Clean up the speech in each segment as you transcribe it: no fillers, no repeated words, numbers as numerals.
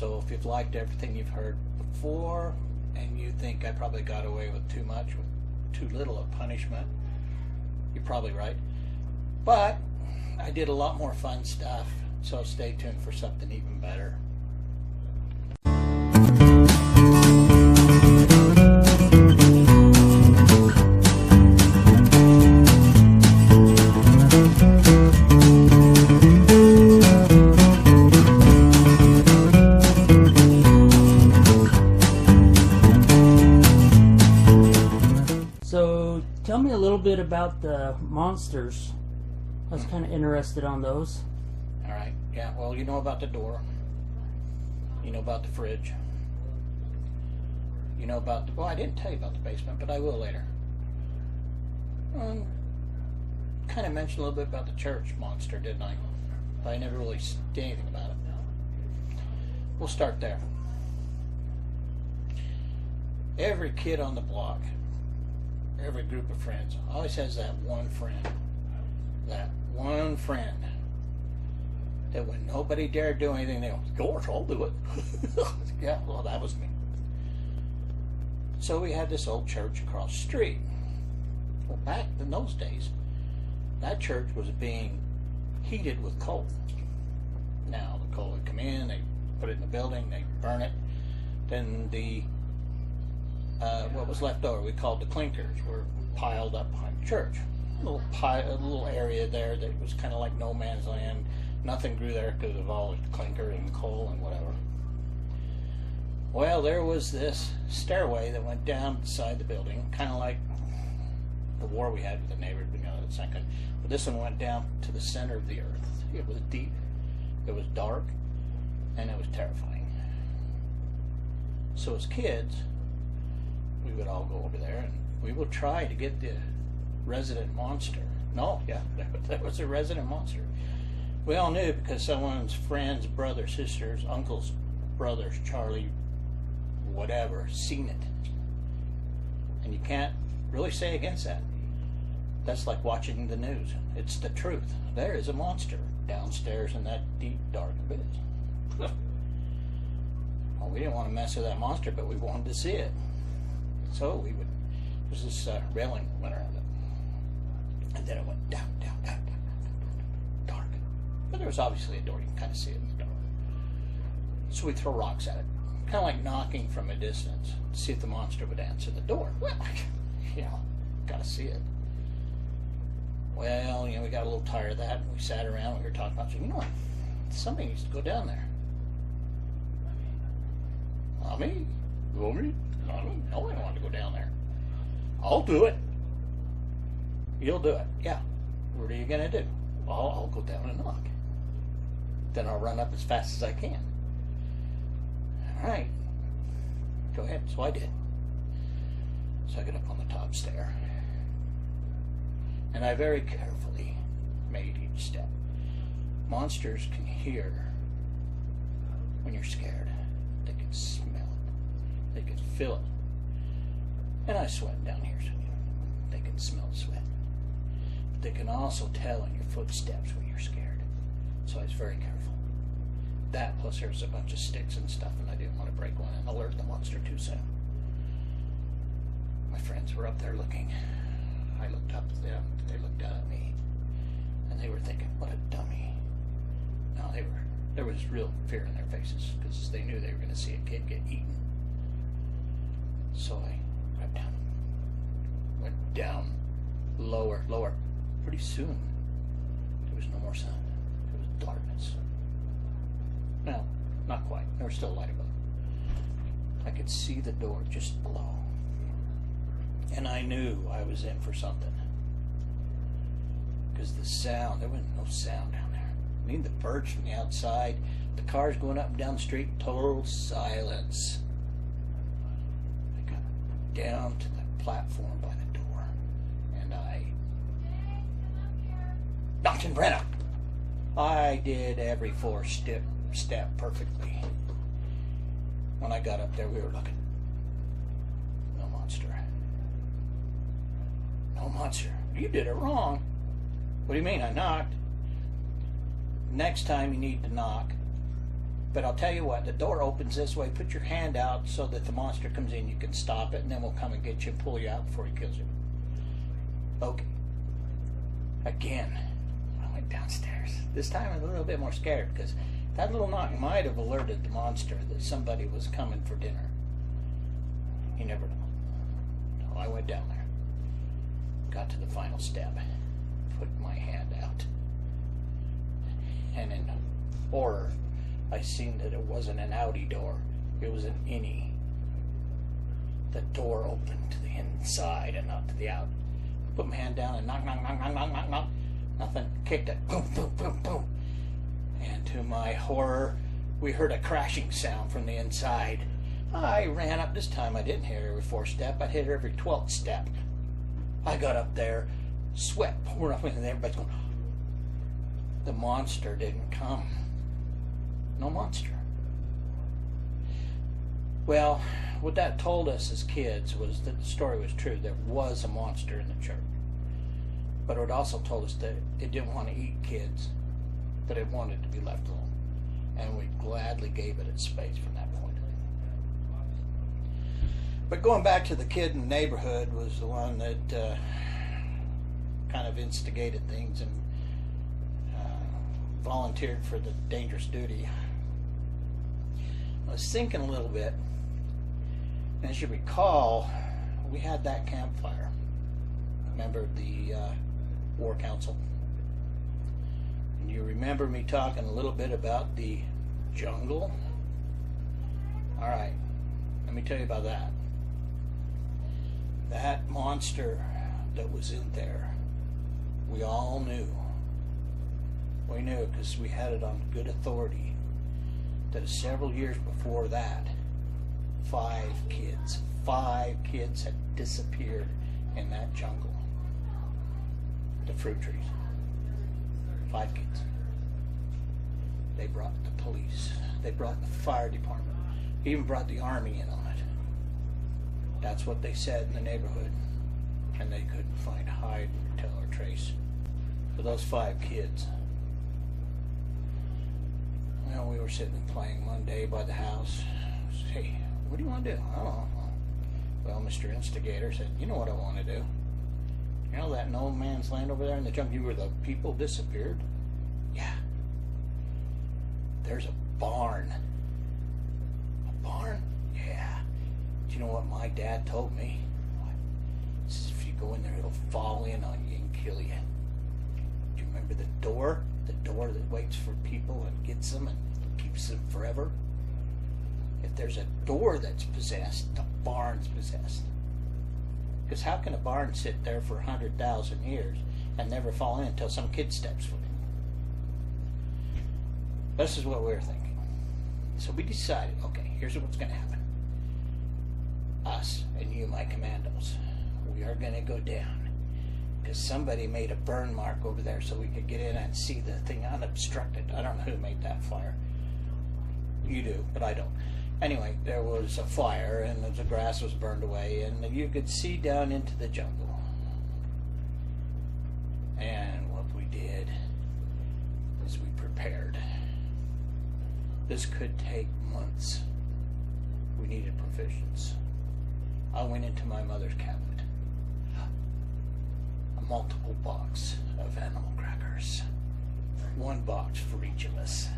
So if you've liked everything you've heard before and you think I probably got away with too much, with too little of punishment, you're probably right. But I did a lot more fun stuff, so stay tuned for something even better. So tell me a little bit about the monsters. I was kind of interested on those. All right. Yeah. Well, you know about the door. You know about the fridge. You know about the... Well, I didn't tell you about the basement, but I will later. Kind of mentioned a little bit about the church monster, didn't I? But I never really said anything about it. We'll start there. Every kid on the block, every group of friends, always has that one friend. That one friend that when nobody dared do anything, they go, gosh, I'll do it. Yeah, well, that was me. So we had this old church across the street. Well, back in those days, that church was being heated with coal. Now, the coal would come in, they put it in the building, they burn it. Then the what was left over, we called the clinkers, were piled up behind the church. A little area there that was kind of like no man's land. Nothing grew there because of all the clinker and coal and whatever. Well, there was this stairway that went down beside the building, kind of like the war we had with the neighbors. You know, it's not good. But this one went down to the center of the earth. It was deep, it was dark, and it was terrifying. So as kids, we would all go over there and we would try to get the resident monster. No, yeah, there was a resident monster. We all knew because someone's friends, brothers, sisters, uncles, brothers, Charlie, whatever, seen it. And you can't really say against that. That's like watching the news. It's the truth. There is a monster downstairs in that deep, dark abyss. Well, we didn't want to mess with that monster, but we wanted to see it. So we would, there's this railing went around it. And then it went down, down, down, down, down, dark. But there was obviously a door, you can kind of see it in the dark. So we'd throw rocks at it, kind of like knocking from a distance to see if the monster would answer the door. Well, you know, gotta see it. Well, you know, we got a little tired of that, and we sat around, we were talking about, so, you know what, somebody needs to go down there. Not me. Go me? Nobody wanted to go down there. I'll do it. You'll do it. Yeah. What are you going to do? Well, I'll go down and knock. Then I'll run up as fast as I can. All right. Go ahead. So I did. So I got up on the top stair. And I very carefully made each step. Monsters can hear when you're scared. They can smell it. They can feel it. And I sweat down here, so they can smell the sweat. But they can also tell in your footsteps when you're scared. So I was very careful. That plus there was a bunch of sticks and stuff, and I didn't want to break one and alert the monster too soon. My friends were up there looking. I looked up at them. They looked down at me. And they were thinking, what a dummy. No, there was real fear in their faces because they knew they were going to see a kid get eaten. So I crept down. Went down. Lower, lower. Pretty soon, there was no more sound. It was darkness. No, not quite. There was still light above. I could see the door just below. And I knew I was in for something. Because the sound, there was no sound down there. I mean, the birds from the outside, the cars going up and down the street, total silence. I got down to the platform by the door, and I knocked and ran up. I did every step perfectly. When I got up there, we were looking. No monster. No monster. You did it wrong. What do you mean? I knocked. Next time you need to knock, But I'll tell you what, the door opens this way. Put your hand out so that the monster comes in. You can stop it, and then we'll come and get you and pull you out before he kills you. Okay. Again, I went downstairs. This time I'm a little bit more scared because that little knock might have alerted the monster that somebody was coming for dinner. You never know. So I went down there. Got to the final step. Put my hand out. And in horror, I seen that it wasn't an outie door. It was an innie. The door opened to the inside and not to the out. Put my hand down and knock, knock, knock, knock, knock, knock, knock. Nothing. Kicked it. Boom, boom, boom, boom. And to my horror, we heard a crashing sound from the inside. I ran up. This time I didn't hit her every 4th step. I hit her every 12th step. I got up there, sweat pouring off me, and everybody's going, the monster didn't come. No monster. Well, what that told us as kids was that the story was true. There was a monster in the church. But it also told us that it didn't want to eat kids, that it wanted to be left alone. And we gladly gave it its space from that point. But going back to the kid in the neighborhood was the one that kind of instigated things and volunteered for the dangerous duty. I was thinking a little bit, and as you recall, we had that campfire. Remember the War Council? And you remember me talking a little bit about the jungle? Alright, let me tell you about that. That monster that was in there, we all knew. We knew because we had it on good authority that several years before that, 5 kids had disappeared in that jungle. The fruit trees. 5 kids. They brought the police. They brought the fire department. Even brought the army in on it. That's what they said in the neighborhood. And they couldn't find hide, tell, or trace for those 5 kids. Well, we were sitting and playing one day by the house. I said, hey, what do you want to do? I don't know. Well, Mr. Instigator said, you know what I want to do? You know that no man's land over there in the jungle where the people disappeared? Yeah. There's a barn. A barn? Yeah. Do you know what my dad told me? He says, if you go in there, it'll fall in on you and kill you. Do you remember the door? The door that waits for people and gets them and keeps them forever? If there's a door that's possessed, the barn's possessed. Because how can a barn sit there for 100,000 years and never fall in until some kid steps foot in? This is what we were thinking. So we decided, okay, here's what's going to happen. Us and you, my commandos, we are going to go down. Because somebody made a burn mark over there so we could get in and see the thing unobstructed. I don't know who made that fire. You do, but I don't. Anyway, there was a fire and the grass was burned away and you could see down into the jungle. And what we did is we prepared. This could take months. We needed provisions. I went into my mother's cabinet. A multiple box of animal crackers. 1 box for each of us.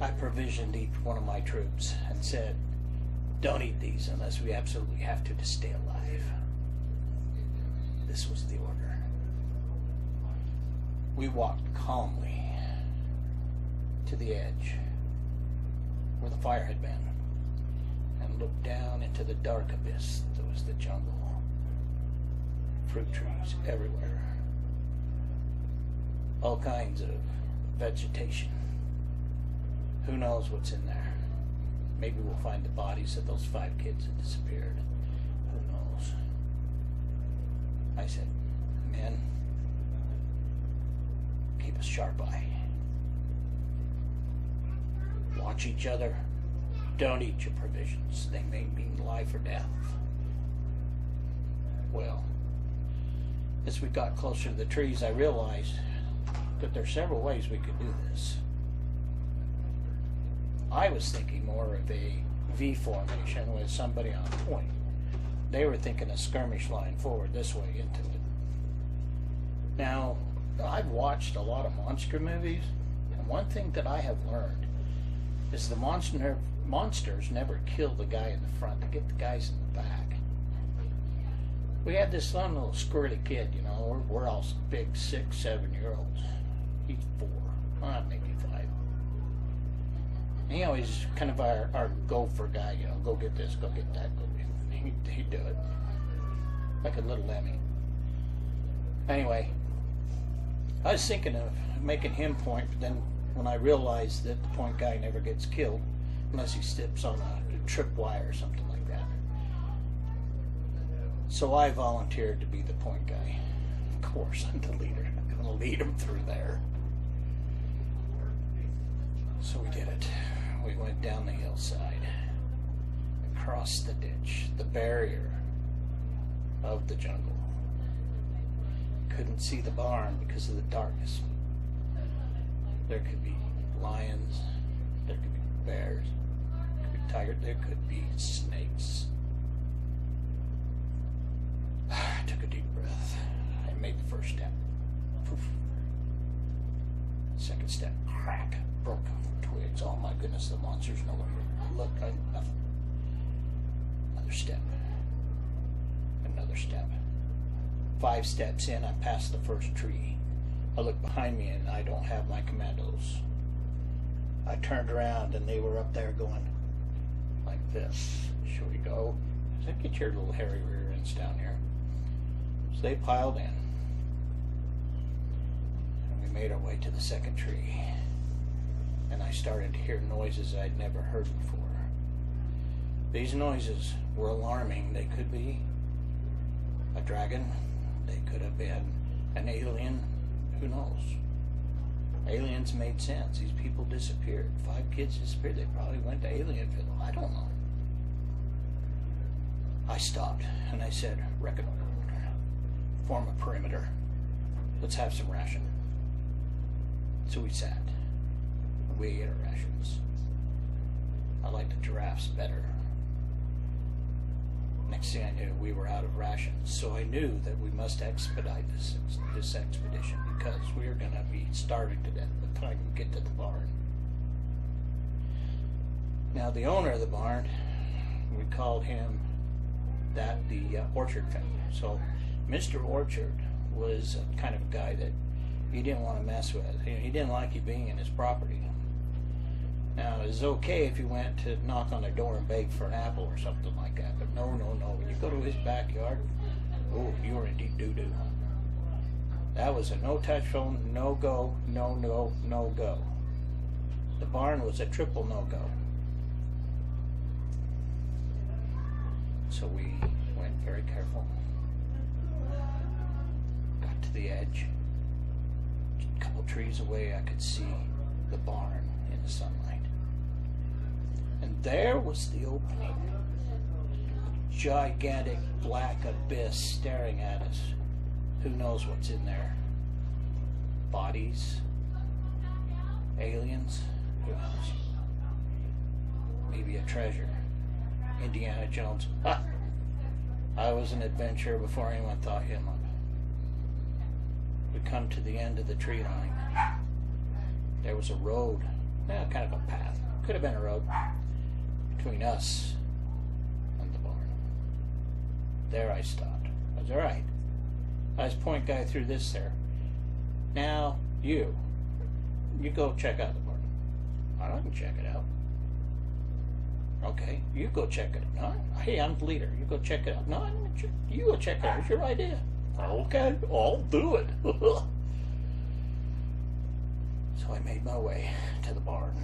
I provisioned each one of my troops and said, don't eat these unless we absolutely have to stay alive. This was the order. We walked calmly to the edge where the fire had been and looked down into the dark abyss that was the jungle. Fruit trees everywhere. All kinds of vegetation. Who knows what's in there? Maybe we'll find the bodies of those 5 kids that disappeared. Who knows? I said, men, keep a sharp eye. Watch each other. Don't eat your provisions. They may mean life or death. Well, as we got closer to the trees, I realized that there are several ways we could do this. I was thinking more of a V formation with somebody on point. They were thinking a skirmish line forward this way into it. Now, I've watched a lot of monster movies, and one thing that I have learned is the monsters never kill the guy in the front. They get the guys in the back. We had this one little squirrely kid, you know, we're all big 6, 7-year-olds. He's 4, maybe 5. And he always kind of our go-for guy, you know, go get this, go get that, go get that. He'd do it. Like a little Lemmy. Anyway, I was thinking of making him point, but then when I realized that the point guy never gets killed unless he steps on a tripwire or something like that. So I volunteered to be the point guy. Of course, I'm the leader. I'm going to lead him through there. So we did it. We went down the hillside, across the ditch, the barrier of the jungle. Couldn't see the barn because of the darkness. There could be lions, there could be bears, there could be tigers, there could be snakes. I took a deep breath. I made the first step. Poof. Second step, crack, broke twigs. Oh my goodness, the monster's nowhere. Look, nothing. Another step. Another step. 5 steps in, I passed the first tree. I looked behind me and I don't have my commandos. I turned around and they were up there going like this. Should we go? I said, get your little hairy rear ends down here. So they piled in. And we made our way to the second tree. And I started to hear noises I'd never heard before. These noises were alarming. They could be a dragon. They could have been an alien. Who knows? Aliens made sense. These people disappeared. 5 kids disappeared. They probably went to Alienville. I don't know. I stopped and I said, reckon, form a perimeter. Let's have some ration. So we sat. We ate our rations. I liked the giraffes better. Next thing I knew, we were out of rations, so I knew that we must expedite this expedition because we were going to be starving to death by the time we get to the barn. Now, the owner of the barn, we called him the Orchard family. So, Mr. Orchard was a kind of a guy that you didn't want to mess with. He didn't like you being in his property. Now, it was okay if you went to knock on their door and beg for an apple or something like that, but no. When you go to his backyard, oh, you were in deep doo-doo. That was a no-touch phone, no-go, no-go. The barn was a triple no-go. So we went very careful. Got to the edge. A couple trees away, I could see the barn in the sunlight. And there was the opening. A gigantic black abyss staring at us. Who knows what's in there? Bodies? Aliens? Who knows? Maybe a treasure. Indiana Jones. Ha! I was an adventurer before anyone thought him up. We come to the end of the tree line. There was a road. Kind of a path. Could have been a road between us and the barn. There I stopped. I was alright. I was point guy through this there. Now, you go check out the barn. I can check it out. Okay, you go check it out. No, hey, I'm the leader. You go check it out. No, you go check it out. It's your idea. Okay, I'll do it. So I made my way to the barn.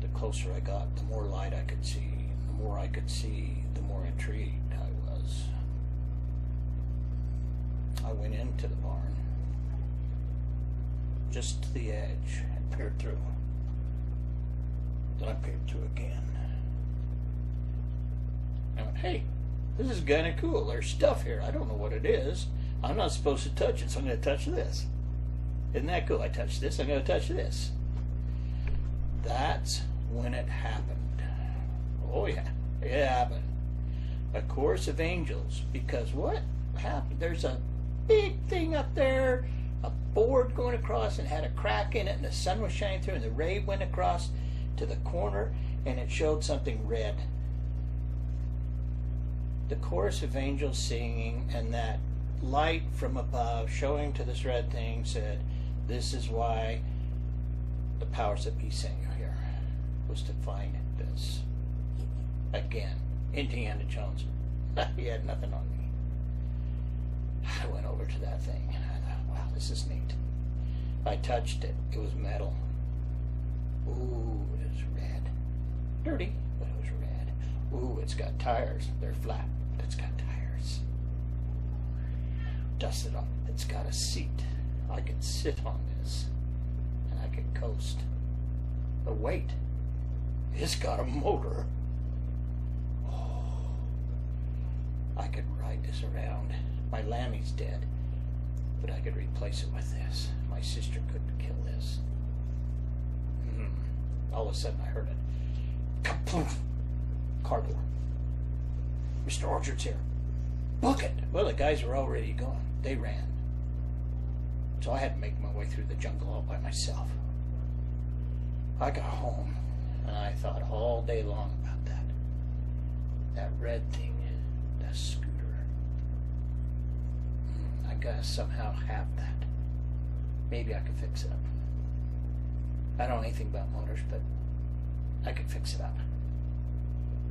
The closer I got, the more light I could see. The more I could see, the more intrigued I was. I went into the barn, just to the edge, and peered through. Then I peered through again. I went, hey, this is kind of cool. There's stuff here. I don't know what it is. I'm not supposed to touch it, so I'm going to touch this. Isn't that cool? I touched this, I'm going to touch this. That's when it happened. Oh yeah, it happened. A chorus of angels. Because what happened? There's a big thing up there, a board going across, and had a crack in it, and the sun was shining through, and the ray went across to the corner, and it showed something red. The chorus of angels singing, and that light from above showing to this red thing said, this is why the powers that be sent you here, was to find this. Again, Indiana Jones. He had nothing on me. I went over to that thing and I thought, wow, this is neat. I touched it. It was metal. Ooh, it was red. Dirty, but it was red. Ooh, it's got tires. They're flat, but it's got tires. Dusted off. It's got a seat. I could sit on this and I could coast. But wait, it's got a motor. I could ride this around. My Lammy's dead, but I could replace it with this. My sister couldn't kill this. All of a sudden I heard it. Kapoof! Car door. Mr. Orchard's here. Book it! Well, the guys were already gone. They ran. So I had to make my way through the jungle all by myself. I got home, and I thought all day long about that. That red thing. That scooter. I gotta somehow have that. Maybe I could fix it up. I don't know anything about motors, but I could fix it up.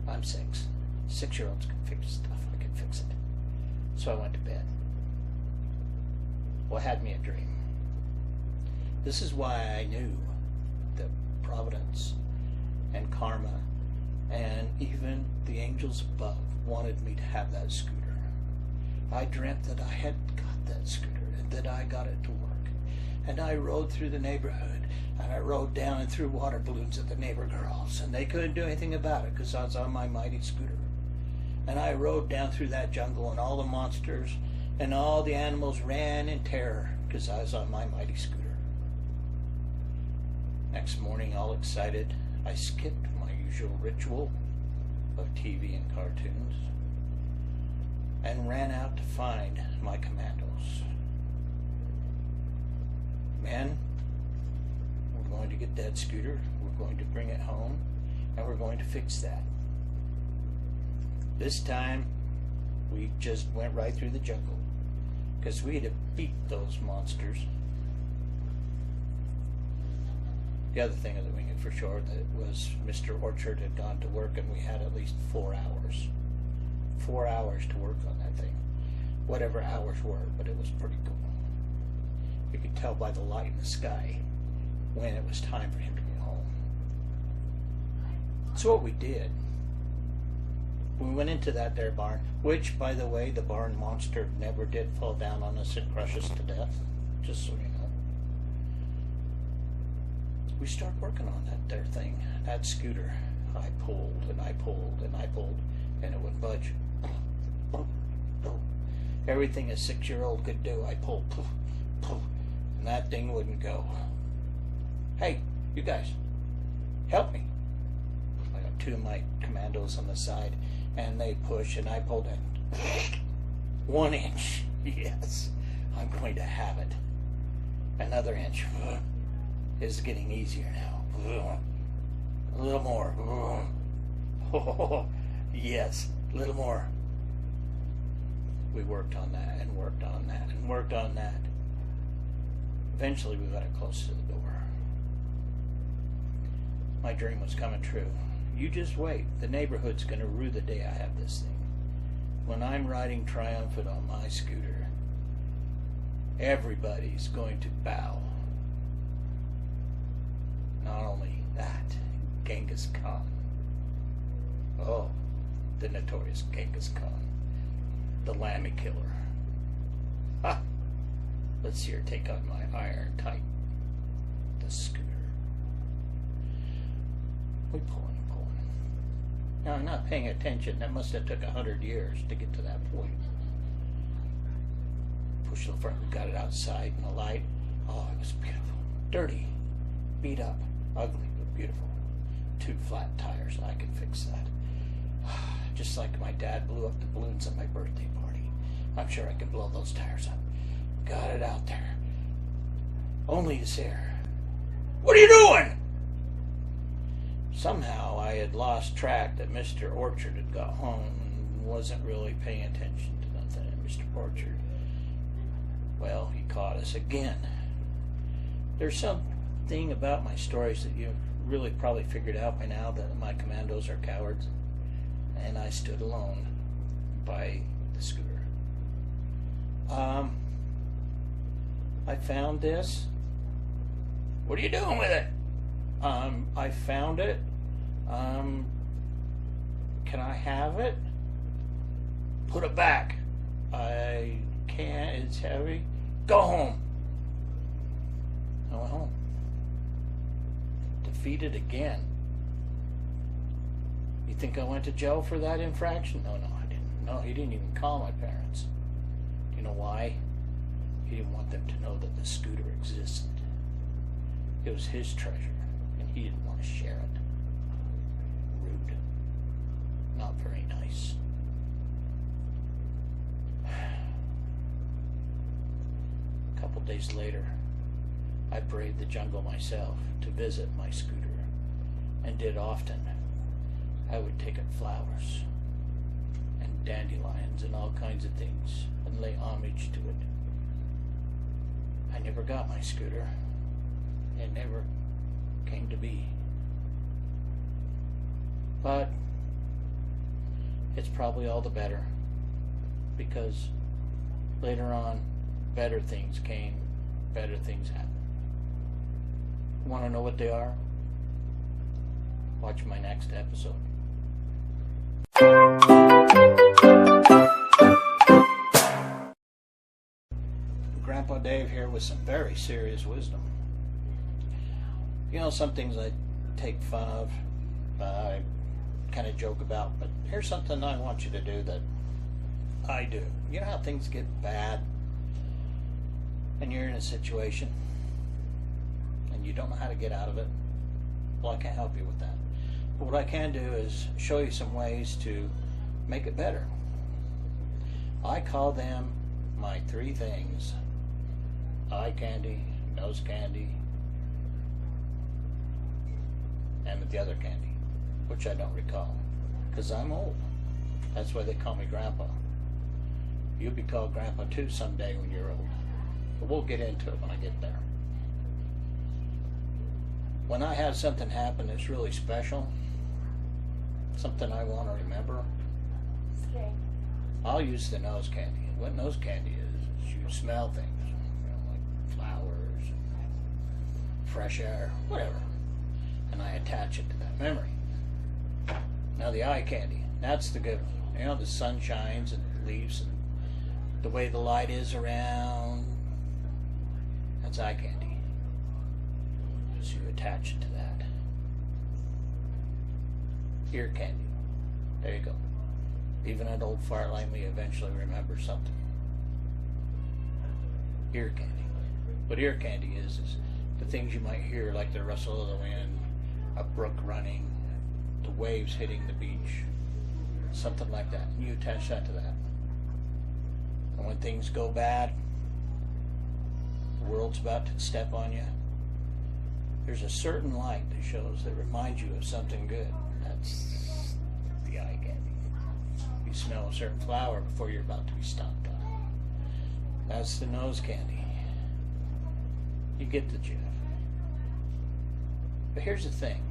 I'm 6. 6-year-olds can fix stuff. I can fix it. So I went to bed. Well, I had me a dream. This is why I knew that providence and karma and even the angels above wanted me to have that scooter. I dreamt that I had got that scooter and that I got it to work. And I rode through the neighborhood, and I rode down and threw water balloons at the neighbor girls, and they couldn't do anything about it because I was on my mighty scooter. And I rode down through that jungle, and all the monsters and all the animals ran in terror because I was on my mighty scooter. Next morning, all excited, I skipped my usual ritual of TV and cartoons and ran out to find my commandos. Men, we're going to get that scooter, we're going to bring it home, and we're going to fix that. This time, we just went right through the jungle because we had to beat those monsters. The other thing that we knew for sure that was Mr. Orchard had gone to work, and we had at least 4 hours. 4 hours to work on that thing. Whatever hours were, but it was pretty cool. You could tell by the light in the sky when it was time for him to get home. So what we did, we went into that there barn, which, by the way, the barn monster never did fall down on us and crush us to death, just so you know. We started working on that there thing, that scooter. I pulled and I pulled and I pulled, and it wouldn't budge. Everything a 6-year-old could do, I pulled, and that thing wouldn't go. Hey, you guys, help me. I got 2 of my commandos on the side, and they push, and I pulled it. 1 inch, yes, I'm going to have it. Another inch. Is getting easier now. A little more. Oh, yes, a little more. We worked on that and worked on that and worked on that. Eventually we got it close to the door. My dream was coming true. You just wait. The neighborhood's going to rue the day I have this thing. When I'm riding triumphant on my scooter, everybody's going to bow. Not only that, Genghis Khan. Oh, the notorious Genghis Khan. The Lammy killer. Ha! Let's see her take on my iron type. The scooter. We pulling and pulling. Now I'm not paying attention. That must have took 100 years to get to that point. Pushed the front, got it outside in the light. Oh, it was beautiful. Dirty. Beat up. Ugly, but beautiful. 2 flat tires. I can fix that. Just like my dad blew up the balloons at my birthday party. I'm sure I can blow those tires up. Got it out there. Only is here. What are you doing? Somehow I had lost track that Mr. Orchard had got home and wasn't really paying attention to nothing. And Mr. Orchard, well, he caught us again. There's something about my stories that you've really probably figured out by now, that my commandos are cowards, and I stood alone by the scooter. I found this. What are you doing with it? I found it. Can I have it? Put it back. I can't, it's heavy. Go home. I went home. Defeated again. You think I went to jail for that infraction? No, I didn't. No, he didn't even call my parents. Do you know why? He didn't want them to know that the scooter existed. It was his treasure, and he didn't want to share it. Rude. Not very nice. A couple days later, I braved the jungle myself to visit my scooter, and did often. I would take it flowers and dandelions and all kinds of things and lay homage to it. I never got my scooter. It never came to be. But it's probably all the better, because later on, better things came, better things happened. Want to know what they are? Watch my next episode. Grandpa Dave here with some very serious wisdom. You know, some things I take fun of, I kind of joke about, but here's something I want you to do that I do. You know how things get bad and you're in a situation and you don't know how to get out of it? Well, I can't help you with that. But what I can do is show you some ways to make it better. I call them my 3 things: eye candy, nose candy, and the other candy, which I don't recall, because I'm old. That's why they call me Grandpa. You'll be called Grandpa too someday when you're old. But we'll get into it when I get there. When I have something happen that's really special, something I want to remember, I'll use the nose candy. And what nose candy is you smell things, like flowers, fresh air, whatever, and I attach it to that memory. Now the eye candy, that's the good one. You know, the sun shines and the leaves and the way the light is around, that's eye candy. So you attach it to that. Ear candy, there you go. Even an old fart like me eventually remembers something. Ear candy. What ear candy is the things you might hear, like the rustle of the wind, a brook running, the waves hitting the beach, something like that. And you attach that to that. And when things go bad, the world's about to step on you, there's a certain light that shows, that reminds you of something good. That's the eye candy. You smell a certain flower before you're about to be stomped on. That's the nose candy. You get the gist. But here's the thing.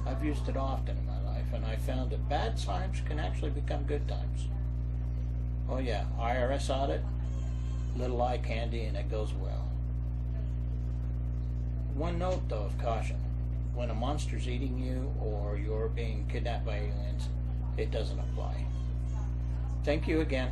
I've used it often in my life, and I found that bad times can actually become good times. Oh yeah, IRS audit, little eye candy, and it goes well. One note though of caution: when a monster's eating you or you're being kidnapped by aliens, it doesn't apply. Thank you again.